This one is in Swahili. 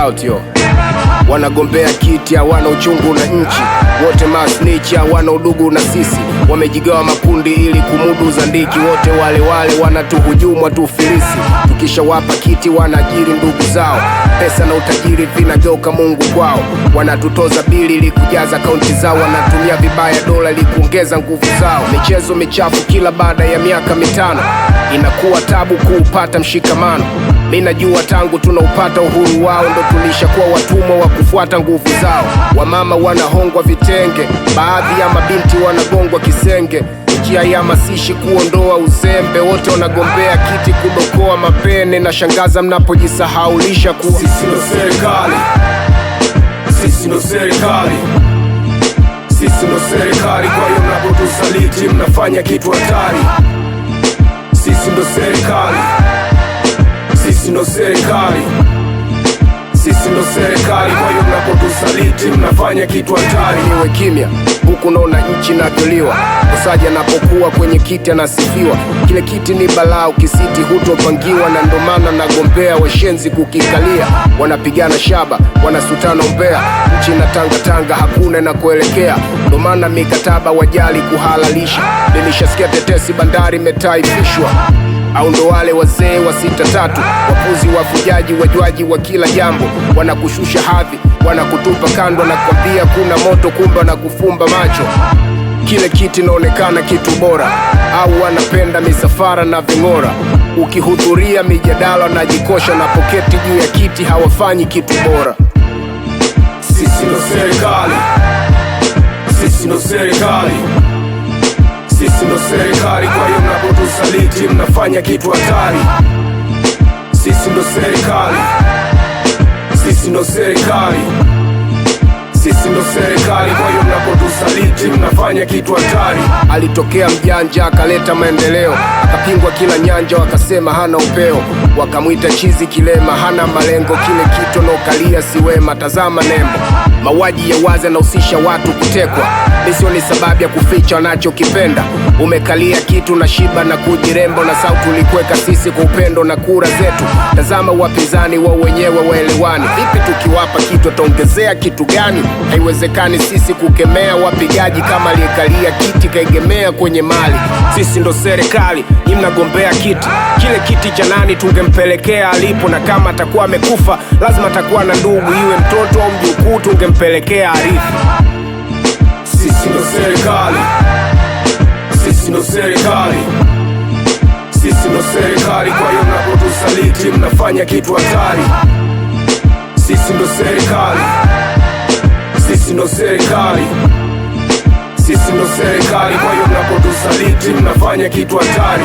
out yo. Wanagombea kiti hawana uchungu na nchi, wote masnichi hawana udugu na sisi. Wamejigawa makundi ili kumudu zandiki, wote wale wale wanatuhujumu watufilisi. Tukisha wapa kiti wanaajiri ndugu zao, pesa na utajiri vinageuka Mungu kwao. Wanatutoza bili ili kujaza kaunti zao, wanatumia vibaya dola ili kuongeza nguvu zao. Michezo michafu kila baada ya miaka mitano, inakuwa tabu kuupata mshikamano. Minajua tangu tunaupata uhuru wao ndo tulishakuwa watumwa wa kufuata nguvu zao. Wamama wanahongwa vitenge, baadhi ya mabinti wanagongwa kisenge. Ikihamasisha kuondoa uzembe, wote wanagombea kiti kudokoa mapene. Na shangaza mnapojisahaulisha kuwa sisi ndo serikali, sisi ndo serikali, sisi ndo serikali. Kwa hiyo mnapotusaliti mnafanya kitu hatari. Sisi ndo serikali, sisi ndo serikali, sisi ndo serikali. Kwa hiyo mnapotusaliti mnafanya kitu hatari. Niwe kimya huku naona nchi inavyoliwa. Kosaji anapokuwa kwenye kiti anasifiwa. Kile kiti ni balaa, ukisiti hutopangiwa. Na ndo maana nagombea washenzi kukikalia. Wanapigana shaba, wanasutana umbea. Nchi na tanga hakuna na kuelekea. Ndo maana mikataba wajali kuhalalisha. Nilishasikia tetesi bandari imetaifishwa. Au ndo wale wazee wa 6-3, wapuzi wafujaji wajuaji wa kila jambo. Wanakushusha hadhi, wanakutupa kando na kwambia kuna moto, kumbe wanakufumba macho. Kile kiti naonekana kitu bora, au wanapenda misafara na ving'ora. Ukihudhuria mijadala najikosha, na poketi juu ya kiti hawafanyi kitu bora. Sisi ndo serikali, sisi ndo serikali, sisi ndo serikali. Kwa hiyo mnapotusaliti mnafanya kitu hatari. Sisi ndo serikali, sisi ndo serikali, sisi ndo serikali. Kwa hiyo mnapotusaliti mnafanya kitu hatari. Alitokea mjanja akaleta maendeleo, akapingwa kila nyanja, wakasema hana upeo. Wakamwita chizi kilema, hana malengo. Kile kitu naokalia siwema, tazama nembo. Mauaji ya wazi yanahusisha watu kutekwa, nisio ni sababu ya kuficha wanachokipenda. Umekalia kitu na shiba na kujirembo, na sauti ulikuweka sisi kwa upendo na kura zetu. Tazama wapinzani wao wenyewe waelewani. Vipi tukiwapa kitu ataongezea kitu gani? Haiwezekani sisi kukemea wapigaji kama aliyekalia kiti kaegemea kwenye mali. Sisi ndo serikali, ni mnagombea kiti. Kile kiti cha nani tungempelekea alipo, na kama atakuwa amekufa lazima atakuwa na ndugu, iwe mtoto au mjukuu, tungempelekea arifu. Sisi ndo serikali, sisi ndo serikali, sisi ndo serikali. Kwa hiyo mnapotusaliti mnafanya kitu hatari. Sisi ndo serikali, sisi ndo serikali, sisi ndo serikali. Kwa hiyo mnapotusaliti mnafanya kitu hatari.